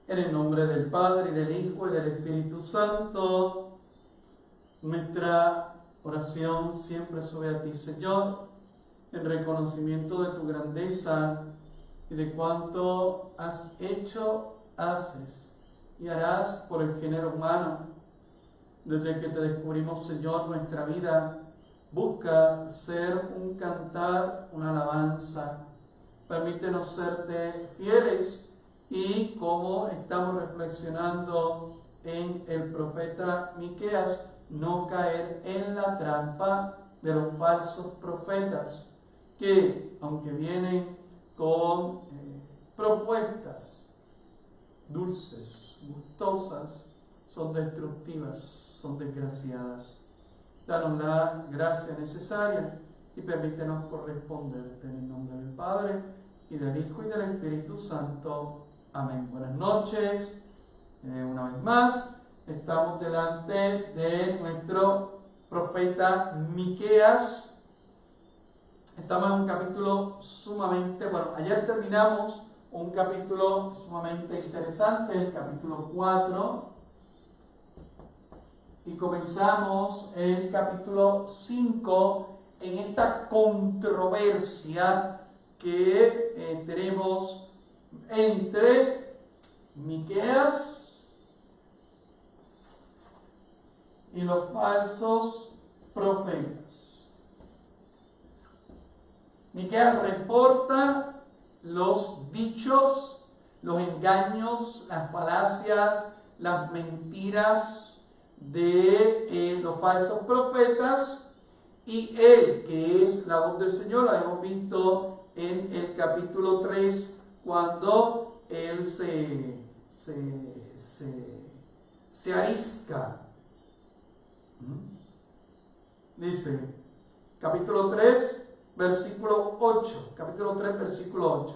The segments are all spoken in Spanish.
En el nombre del Padre, y del Hijo, y del Espíritu Santo. Nuestra oración siempre sube a ti, Señor, en reconocimiento de tu grandeza y de cuanto has hecho, haces y harás por el género humano. Desde que te descubrimos, Señor, nuestra vida busca ser un cantar, una alabanza. Permítenos serte fieles y, como estamos reflexionando en el profeta Miqueas, no caer en la trampa de los falsos profetas que, aunque vienen con propuestas dulces, gustosas, son destructivas, son desgraciadas. Danos la gracia necesaria y permítenos corresponderte en el nombre del Padre, y del Hijo, y del Espíritu Santo. Amén. Buenas noches. Una vez más, estamos delante de nuestro profeta Miqueas. Estamos en un capítulo sumamente, ayer terminamos un capítulo sumamente interesante, el capítulo 4, y comenzamos el capítulo 5 en esta controversia que tenemos entre Miqueas y los falsos profetas. Miqueas reporta los dichos, los engaños, las falacias, las mentiras de los falsos profetas, y él, que es la voz del Señor, la hemos visto en el capítulo 3, cuando él se arisca. Dice, capítulo 3, versículo 8. Capítulo 3, versículo 8.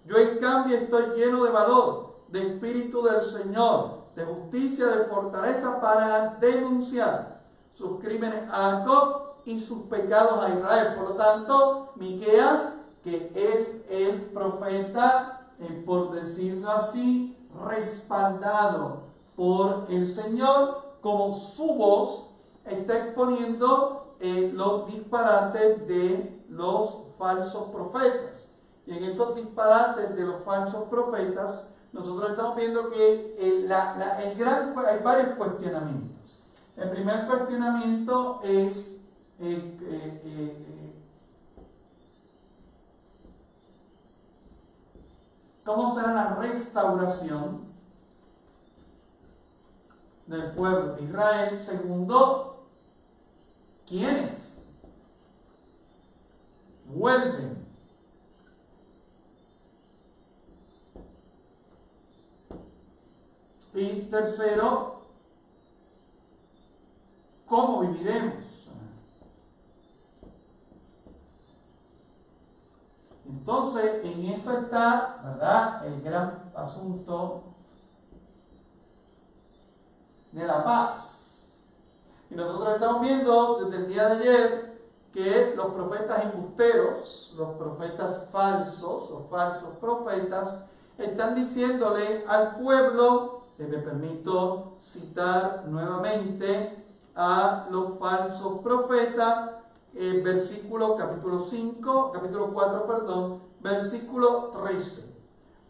Yo en cambio estoy lleno de valor, de espíritu del Señor, de justicia, de fortaleza, para denunciar sus crímenes a Jacob y sus pecados a Israel. Por lo tanto, Miqueas, que es el profeta, por decirlo así, respaldado por el Señor, como su voz está exponiendo los disparates de los falsos profetas. Y en esos disparates de los falsos profetas, nosotros estamos viendo que hay varios cuestionamientos. El primer cuestionamiento es ¿cómo será la restauración del pueblo de Israel? Segundo, ¿quiénes vuelven? Y tercero, ¿cómo viviremos? Entonces, en eso está, ¿verdad?, el gran asunto de la paz. Y nosotros estamos viendo desde el día de ayer que los profetas embusteros, los profetas falsos o falsos profetas, están diciéndole al pueblo, me permito citar nuevamente a los falsos profetas, capítulo 4, versículo 13.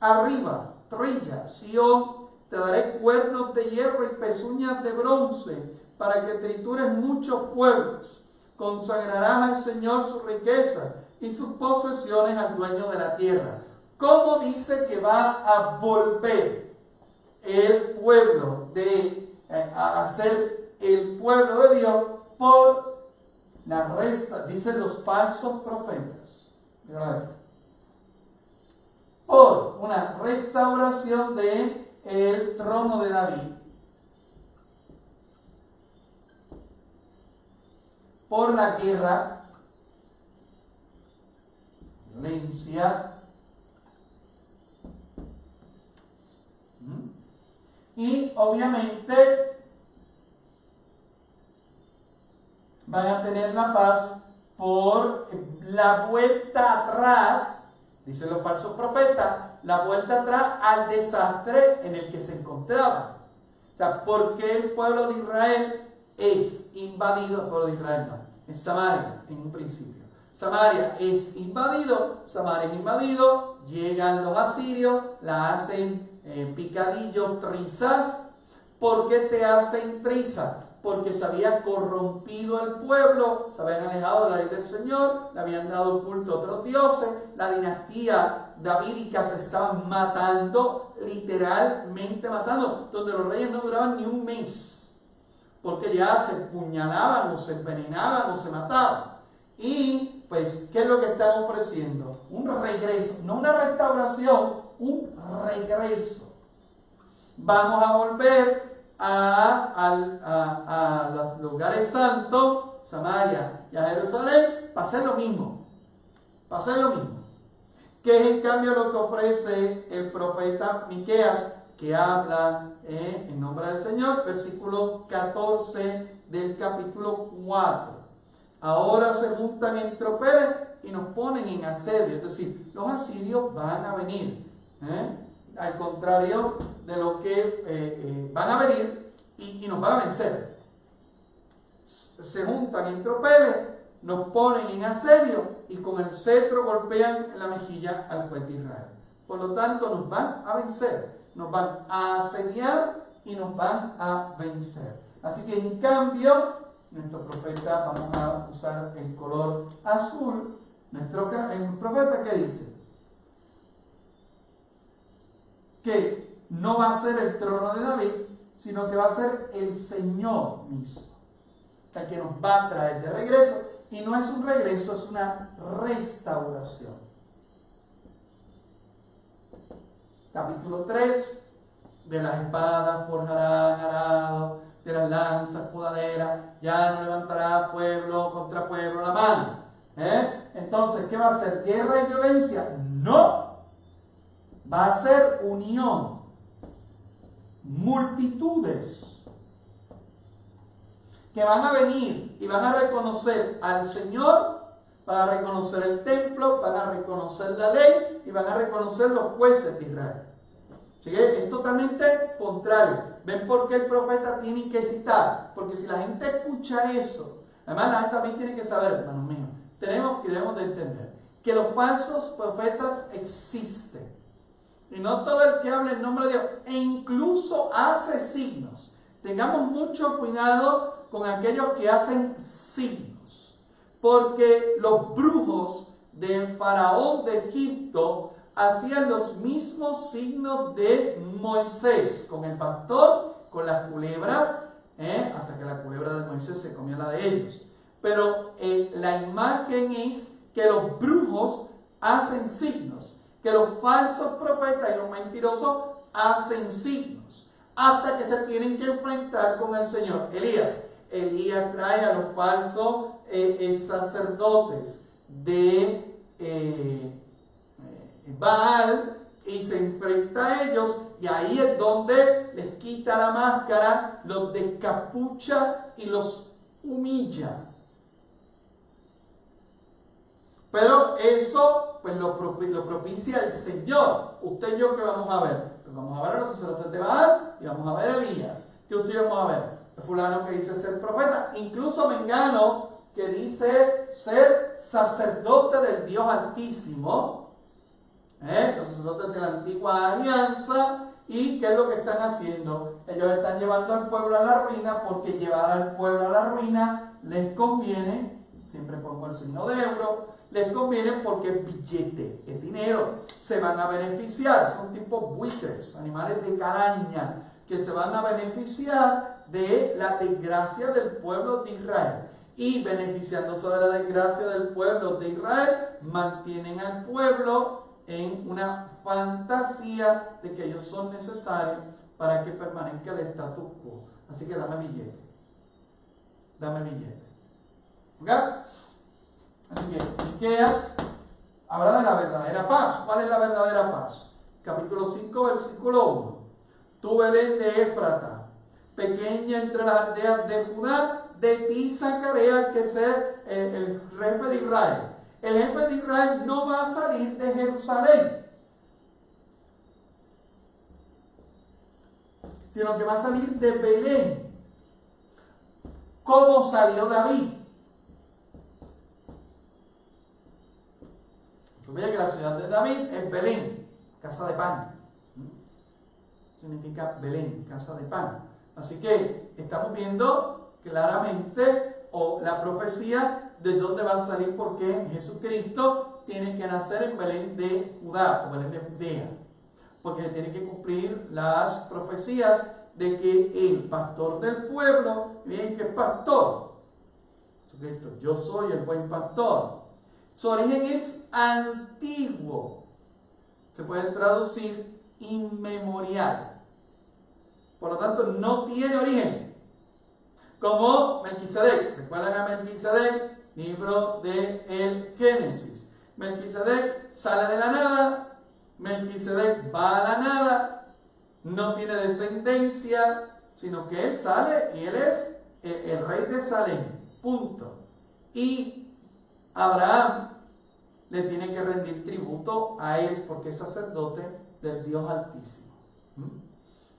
Arriba, trilla, Sión, te daré cuernos de hierro y pezuñas de bronce, para que tritures muchos pueblos. Consagrarás al Señor su riqueza y sus posesiones al dueño de la tierra. ¿Cómo dice que va a volver el pueblo a ser el pueblo de Dios? Por la dicen los falsos profetas, por una restauración del trono de David, por la guerra, violencia, y obviamente van a tener la paz por la vuelta atrás, dicen los falsos profetas, la vuelta atrás al desastre en el que se encontraban. O sea, ¿por qué el pueblo de Israel es invadido? El pueblo de Israel no, es Samaria en un principio. Samaria es invadido, llegan los asirios, la hacen picadillo, trizas. ¿Por qué te hacen trizas? Porque se había corrompido el pueblo, se habían alejado de la ley del Señor, le habían dado culto a otros dioses, la dinastía davídica se estaban matando, literalmente matando, donde los reyes no duraban ni un mes, porque ya se puñalaban o se envenenaban o se mataban. Y pues, ¿qué es lo que están ofreciendo? Un regreso, no una restauración, un regreso. Vamos a volver a los lugares santos, Samaria y a Jerusalén, para hacer lo mismo. Que es en cambio lo que ofrece el profeta Miqueas, que habla en nombre del Señor, versículo 14 del capítulo 4. Ahora se juntan en tropel y nos ponen en asedio, es decir, los asirios van a venir, al contrario de lo que van a venir y nos van a vencer. Se juntan en tropeles, nos ponen en asedio y con el cetro golpean en la mejilla al juez de Israel. Por lo tanto, nos van a vencer, nos van a asediar y nos van a vencer. Así que en cambio, nuestro profeta, vamos a usar el color azul, el profeta, ¿qué dice? Que no va a ser el trono de David, sino que va a ser el Señor mismo, el que nos va a traer de regreso. Y no es un regreso, es una restauración. Capítulo 3, de las espadas forjarán arado, de las lanzas podaderas, ya no levantará pueblo contra pueblo la mano. Entonces, ¿qué va a ser? ¿Guerra y violencia? No. Va a ser unión. Multitudes que van a venir y van a reconocer al Señor, van a reconocer el templo, van a reconocer la ley y van a reconocer los jueces de Israel. ¿Sí? Es totalmente contrario. ¿Ven por qué el profeta tiene que citar? Porque si la gente escucha eso, además la gente también tiene que saber, hermanos míos, debemos de entender que los falsos profetas existen. Y no todo el que habla en nombre de Dios, e incluso hace signos. Tengamos mucho cuidado con aquellos que hacen signos, porque los brujos del faraón de Egipto hacían los mismos signos de Moisés, con el pastor, con las culebras, hasta que la culebra de Moisés se comió la de ellos. Pero la imagen es que los brujos hacen signos, que los falsos profetas y los mentirosos hacen signos, hasta que se tienen que enfrentar con el Señor. Elías trae a los falsos sacerdotes de Baal y se enfrenta a ellos, y ahí es donde les quita la máscara, los descapucha y los humilla. Pero eso pues lo propicia el Señor. Usted y yo, ¿qué vamos a ver? Pues vamos a ver a los sacerdotes de Baal y vamos a ver a Elías. ¿Qué usted y yo vamos a ver? El fulano que dice ser profeta, incluso mengano que dice ser sacerdote del Dios Altísimo, los sacerdotes de la antigua alianza. ¿Y qué es lo que están haciendo? Ellos están llevando al pueblo a la ruina, porque llevar al pueblo a la ruina les conviene. Siempre pongo el signo de euro. Les conviene porque es billete, es dinero. Se van a beneficiar. Son tipos buitres, animales de caraña, que se van a beneficiar de la desgracia del pueblo de Israel. Y beneficiándose de la desgracia del pueblo de Israel, mantienen al pueblo en una fantasía de que ellos son necesarios para que permanezca el status quo. Así que dame billete. ¿Ok? Así que Miqueas habla de la verdadera paz. ¿Cuál es la verdadera paz? Capítulo 5, versículo 1. Tú, Belén de Éfrata, pequeña entre las aldeas de Judá, de ti sacaré al que sea el jefe de Israel. El jefe de Israel no va a salir de Jerusalén. sino que va a salir de Belén. ¿Cómo salió David? Tú ves que la ciudad de David es Belén, casa de pan. Significa Belén, casa de pan. Así que estamos viendo claramente la profecía de dónde va a salir, porque Jesucristo tiene que nacer en Belén de Judá o Belén de Judea, porque tiene que cumplir las profecías de que el pastor del pueblo, miren que pastor, Jesucristo, yo soy el buen pastor. Su origen es antiguo, se puede traducir inmemorial, por lo tanto no tiene origen, como Melquisedec. ¿Recuerdan a Melquisedec? Libro de el Génesis. Melquisedec sale de la nada, Melquisedec va a la nada, no tiene descendencia, sino que él sale y él es el rey de Salem, punto. Y Abraham le tiene que rendir tributo a él porque es sacerdote del Dios Altísimo.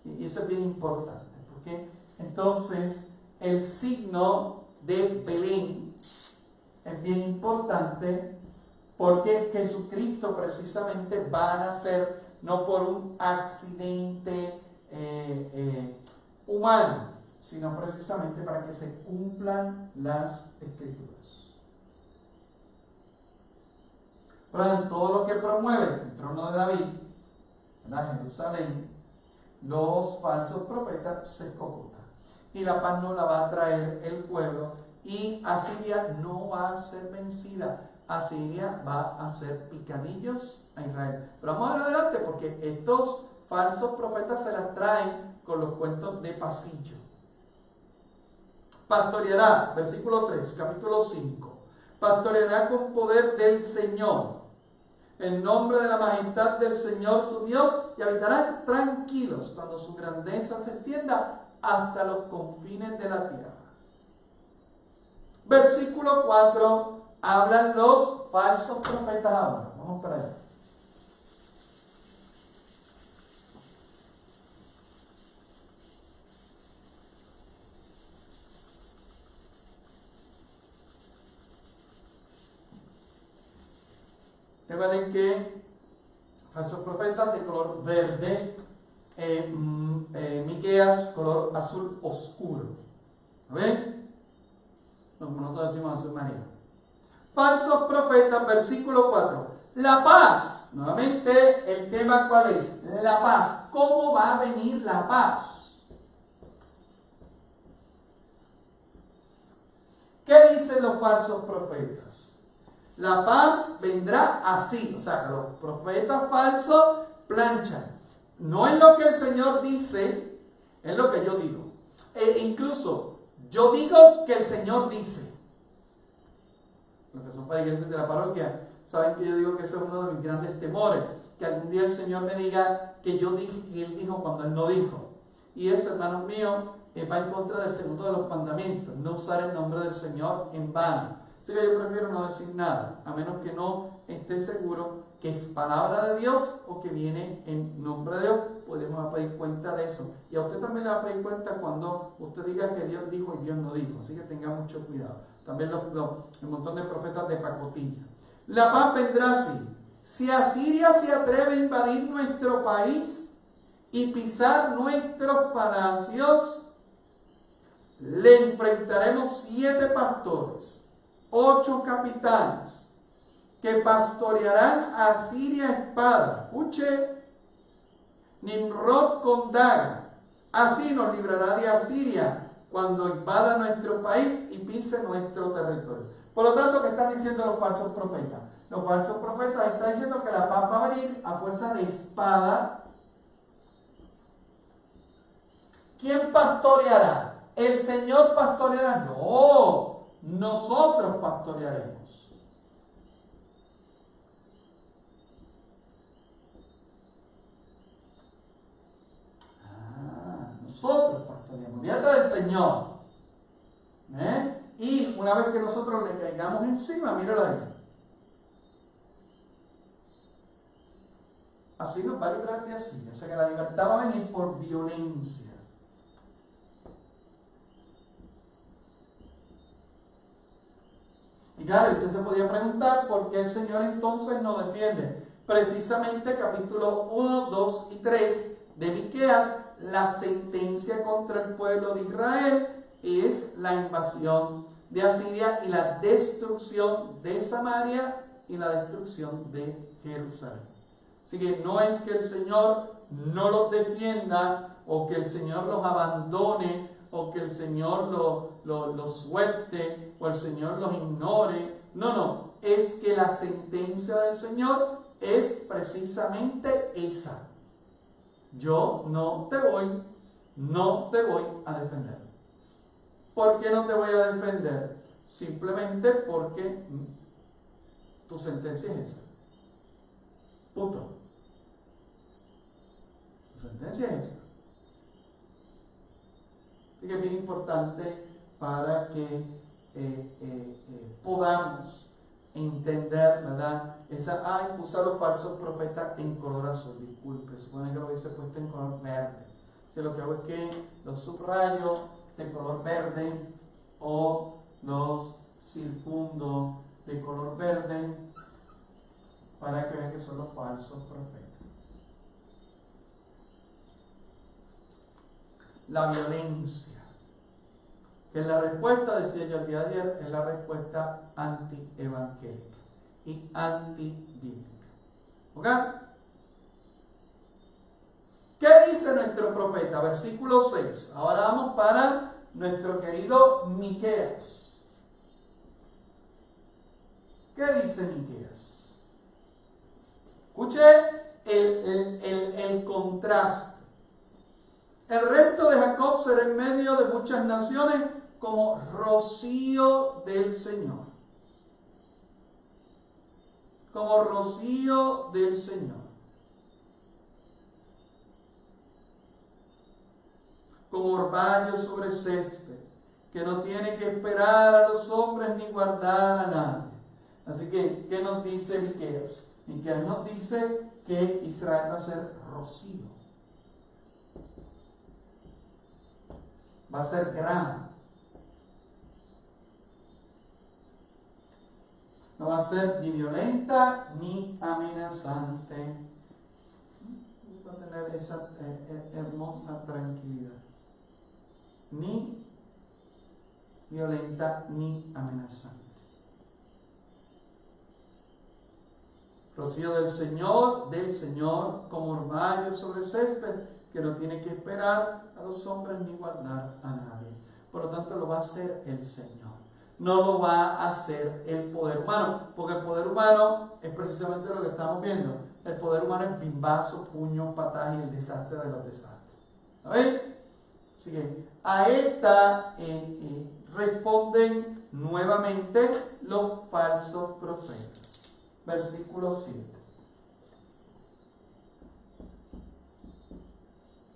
Y eso es bien importante, porque entonces el signo de Belén es bien importante, porque Jesucristo precisamente va a nacer no por un accidente humano, sino precisamente para que se cumplan las Escrituras. Pero todo lo que promueve el trono de David, en Jerusalén, los falsos profetas se cocotan. Y la paz no la va a traer el pueblo, y Asiria no va a ser vencida. Asiria va a hacer picadillos a Israel. Pero vamos a ver adelante, porque estos falsos profetas se las traen con los cuentos de pasillo. Pastoreará, versículo 3, capítulo 5. Pastoreará con poder del Señor, en nombre de la majestad del Señor su Dios, y habitarán tranquilos cuando su grandeza se extienda hasta los confines de la tierra. Versículo 4, hablan los falsos profetas ahora. Vamos para allá. Recuerden que falsos profetas de color verde, Miqueas color azul oscuro. ¿Lo ven? Como nosotros decimos azul marino. Falsos profetas, versículo 4. La paz. Nuevamente, el tema ¿cuál es? La paz. ¿Cómo va a venir la paz? ¿Qué dicen los falsos profetas? La paz vendrá así. O sea, que los profetas falsos planchan. No es lo que el Señor dice, es lo que yo digo. Incluso, yo digo que el Señor dice. Los que son feligreses de la parroquia saben que yo digo que ese es uno de mis grandes temores, que algún día el Señor me diga que yo dije que Él dijo cuando Él no dijo. Y eso, hermanos míos, va en contra del segundo de los mandamientos, no usar el nombre del Señor en vano. Así que yo prefiero no decir nada, a menos que no esté seguro que es palabra de Dios o que viene en nombre de Dios. Podemos pedir cuenta de eso. Y a usted también le va a pedir cuenta cuando usted diga que Dios dijo y Dios no dijo. Así que tenga mucho cuidado. También el montón de profetas de pacotilla. La paz vendrá así. Si Asiria se atreve a invadir nuestro país y pisar nuestros palacios, le enfrentaremos 7 pastores, 8 capitanes, que pastorearán a Asiria a espada. Escuche, Nimrod con daga. Así nos librará de Asiria cuando invada nuestro país y pise nuestro territorio. Por lo tanto, ¿qué están diciendo los falsos profetas? Los falsos profetas están diciendo que la paz va a venir a fuerza de espada. ¿Quién pastoreará? ¿El Señor pastoreará? No, nosotros pastorearemos. Nosotros pastoreamos, fíjate del Señor. Y una vez que nosotros le caigamos encima, míralo ahí. Así nos va a librar de Asiria. O sea que la libertad va a venir por violencia. Y claro, usted se podía preguntar por qué el Señor entonces nos defiende. Precisamente capítulo 1, 2 y 3 de Miqueas, la sentencia contra el pueblo de Israel es la invasión de Asiria y la destrucción de Samaria y la destrucción de Jerusalén. Así que no es que el Señor no los defienda o que el Señor los abandone o que el Señor los suelte o el Señor los ignore. No, es que la sentencia del Señor es precisamente esa. Yo no te voy a defender. ¿Por qué no te voy a defender? Simplemente porque tu sentencia es esa. Punto. Tu sentencia es esa. Así que es bien importante para que podamos entender, ¿verdad? Puse a los falsos profetas en color azul, disculpe, supone que lo hubiese puesto en color verde. Si lo que hago es que los subrayo de color verde o los circundo de color verde para que vean que son los falsos profetas. La violencia, que es la respuesta, decía yo el día de ayer, es la respuesta anti-evangélica y anti-bíblica. ¿Ok? ¿Qué dice nuestro profeta? Versículo 6. Ahora vamos para nuestro querido Miqueas. ¿Qué dice Miqueas? Escuche el contraste. El resto de Jacob será en medio de muchas naciones como rocío del Señor. Como rocío del Señor. Como orvallo sobre césped, que no tiene que esperar a los hombres ni guardar a nadie. Así que, ¿qué nos dice Miqueas? Miqueas nos dice que Israel va a ser rocío. Va a ser grama. No va a ser ni violenta ni amenazante. Va a tener esa hermosa tranquilidad. Ni violenta ni amenazante. Rocío del Señor, como orvallo sobre césped, que no tiene que esperar a los hombres ni guardar a nadie. Por lo tanto, lo va a hacer el Señor. No lo va a hacer el poder humano, porque el poder humano es precisamente lo que estamos viendo. El poder humano es bimbazo, puños, patadas y el desastre de los desastres. ¿Sabéis? Así que a esta responden nuevamente los falsos profetas. Versículo 7.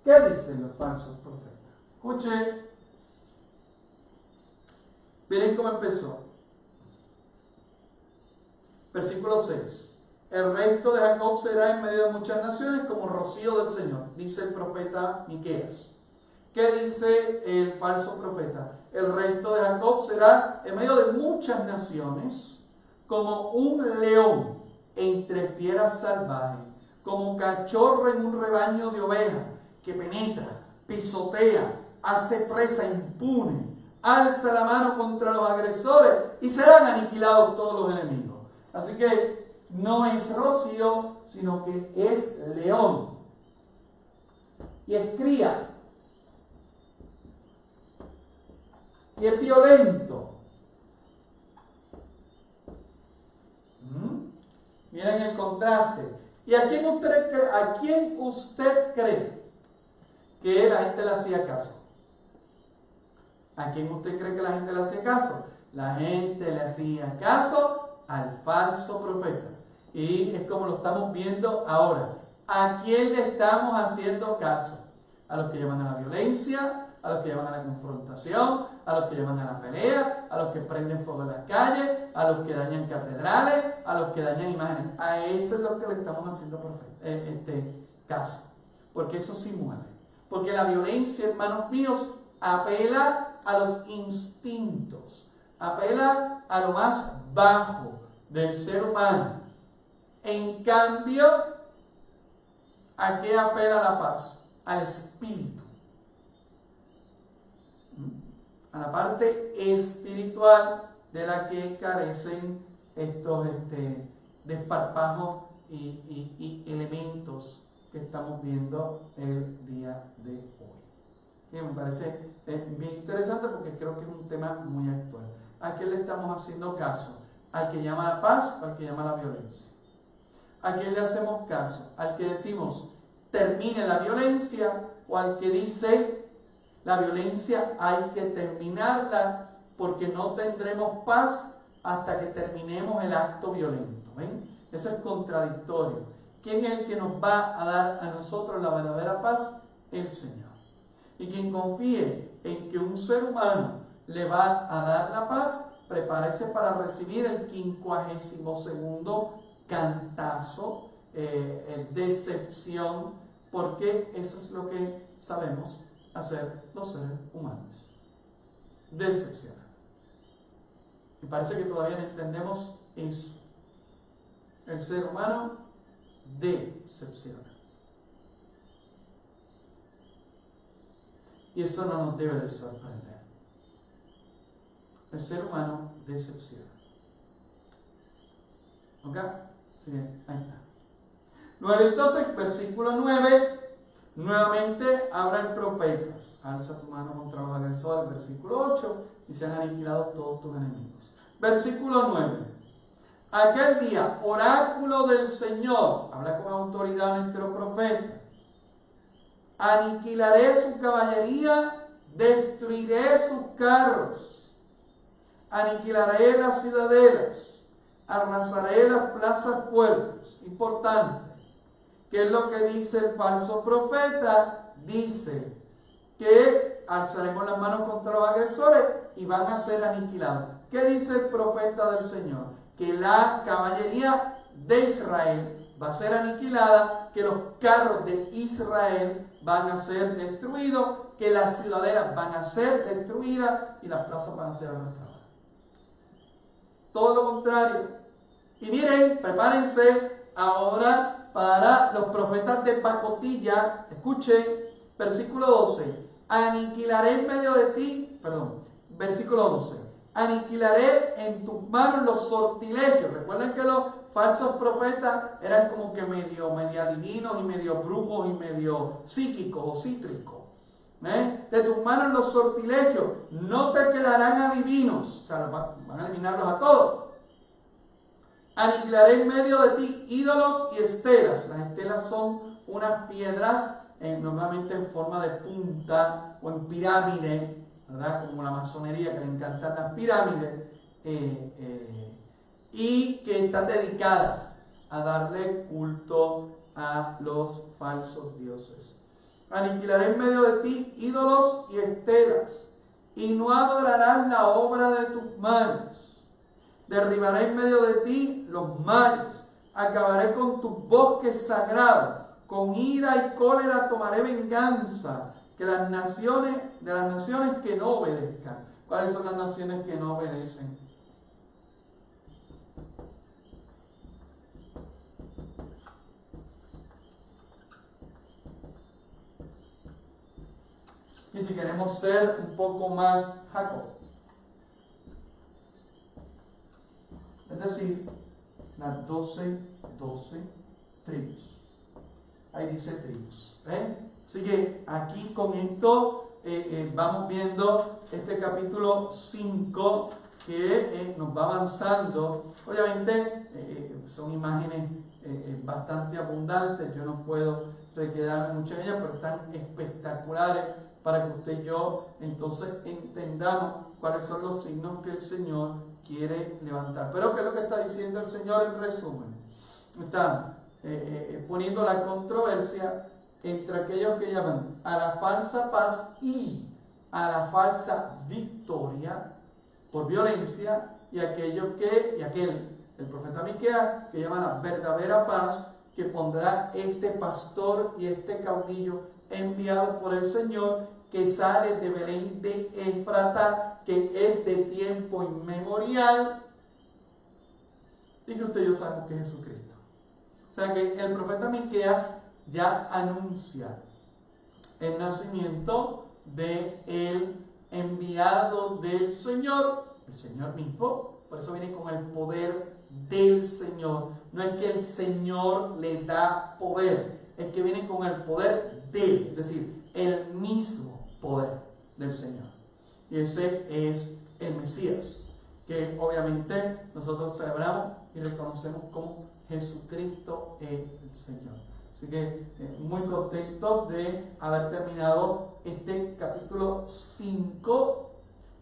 ¿Qué dicen los falsos profetas? Escuchen. Miren cómo empezó. Versículo 6. El resto de Jacob será en medio de muchas naciones como rocío del Señor, dice el profeta Miqueas. ¿Qué dice el falso profeta? El resto de Jacob será en medio de muchas naciones como un león entre fieras salvajes, como cachorro en un rebaño de ovejas, que penetra, pisotea, hace presa impune, alza la mano contra los agresores y serán aniquilados todos los enemigos. Así que no es rocío, sino que es león. Y es cría. Y es violento. Miren el contraste. ¿Y a quién usted cree que la gente le hacía caso? ¿A quién usted cree que la gente le hacía caso? La gente le hacía caso al falso profeta. Y es como lo estamos viendo ahora. ¿A quién le estamos haciendo caso? A los que llaman a la violencia, a los que llaman a la confrontación, a los que llaman a la pelea, a los que prenden fuego en las calles, a los que dañan catedrales, a los que dañan imágenes. A eso es lo que le estamos haciendo caso. Porque eso sí muere. Porque la violencia, hermanos míos, apela a los instintos, apela a lo más bajo del ser humano. En cambio, ¿a qué apela la paz? Al espíritu. A la parte espiritual de la que carecen estos desparpajos y elementos que estamos viendo el día de hoy. Y me parece bien interesante porque creo que es un tema muy actual. ¿A quién le estamos haciendo caso? ¿Al que llama a la paz o al que llama a la violencia? ¿A quién le hacemos caso? ¿Al que decimos termine la violencia o al que dice la violencia hay que terminarla porque no tendremos paz hasta que terminemos el acto violento? ¿Ven? Eso es contradictorio. ¿Quién es el que nos va a dar a nosotros la verdadera paz? El Señor. Y quien confíe en que un ser humano le va a dar la paz, prepárese para recibir el 52º cantazo, decepción, porque eso es lo que sabemos hacer los seres humanos. Decepcionar. Y parece que todavía no entendemos eso. El ser humano decepciona. Y eso no nos debe de sorprender. El ser humano decepciona. ¿Ok? Sí, ahí está. Luego entonces, versículo 9, nuevamente hablan profetas. Alza tu mano contra los agresores. Versículo 8, y sean aniquilados todos tus enemigos. Versículo 9. Aquel día, oráculo del Señor, habla con autoridad nuestro profeta. Aniquilaré su caballería, destruiré sus carros, aniquilaré las ciudadelas, arrasaré las plazas fuertes. Importante. ¿Qué es lo que dice el falso profeta? Dice que alzaremos las manos contra los agresores y van a ser aniquilados. ¿Qué dice el profeta del Señor? Que la caballería de Israel va a ser aniquilada, que los carros de Israel van a ser destruidos, que las ciudadelas van a ser destruidas y las plazas van a ser arrastradas. Todo lo contrario. Y miren, prepárense ahora para los profetas de pacotilla. Escuchen, versículo 12. Aniquilaré en medio de ti, versículo 12. Aniquilaré en tus manos los sortilegios. Recuerden que los falsos profetas eran como que medio adivinos y medio brujos y medio psíquicos o cítricos. De tus manos los sortilegios, no te quedarán adivinos, o sea, van a eliminarlos a todos. Aniquilaré en medio de ti ídolos y estelas. Las estelas son unas piedras normalmente en forma de punta o en pirámide, ¿verdad? Como la masonería, que le encantan las pirámides, y que están dedicadas a darle culto a los falsos dioses. Aniquilaré en medio de ti ídolos y estelas, y no adorarán la obra de tus manos. Derribaré en medio de ti los mayos, acabaré con tus bosques sagrados, con ira y cólera tomaré venganza, que las naciones, de las naciones que no obedezcan. ¿Cuáles son las naciones que no obedecen? Y si queremos ser un poco más Jacob, es decir, las 12 tribus. Ahí dice tribus. Así que aquí con esto vamos viendo este capítulo 5 que nos va avanzando. Obviamente son imágenes bastante abundantes. Yo no puedo requedarme muchas de ellas, pero están espectaculares para que usted y yo entonces entendamos cuáles son los signos que el Señor quiere levantar. Pero ¿qué es lo que está diciendo el Señor en resumen? Está poniendo la controversia entre aquellos que llaman a la falsa paz y a la falsa victoria por violencia, y el profeta Miqueas, que llama la verdadera paz, que pondrá este pastor y este caudillo enviado por el Señor, que sale de Belén de Efrata, que es de tiempo inmemorial, y que usted y yo sabemos que es Jesucristo. O sea que el profeta Miqueas ya anuncia el nacimiento del enviado del Señor, el Señor mismo. Por eso viene con el poder del Señor. No es que el Señor le da poder, es que viene con el poder de él, es decir, el mismo poder del Señor. Y ese es el Mesías, que obviamente nosotros celebramos y reconocemos como Jesucristo es el Señor. Así que muy contento de haber terminado este capítulo 5,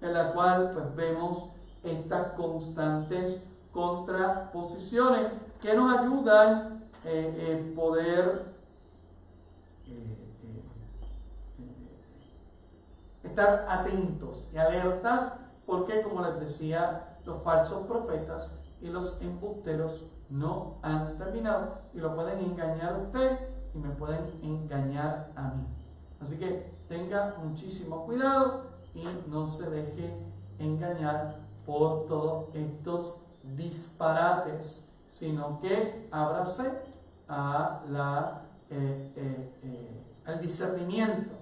en la cual pues vemos estas constantes contraposiciones que nos ayudan a poder estar atentos y alertas, porque como les decía, los falsos profetas y los embusteros no han terminado y lo pueden engañar a usted y me pueden engañar a mí. Así que tenga muchísimo cuidado y no se deje engañar por todos estos disparates, sino que ábrase a al discernimiento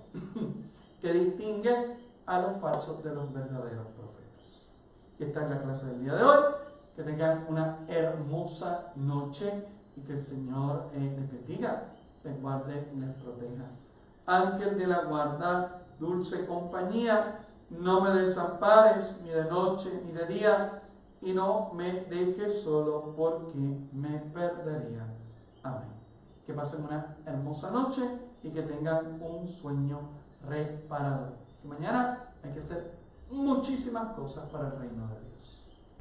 que distingue a los falsos de los verdaderos profetas. Y esta es la clase del día de hoy. Que tengan una hermosa noche y que el Señor les bendiga, les guarde y les proteja. Ángel de la guarda, dulce compañía, no me desampares ni de noche ni de día, y no me dejes solo porque me perdería. Amén. Que pasen una hermosa noche y que tengan un sueño reparador. Que mañana hay que hacer muchísimas cosas para el reino de Dios.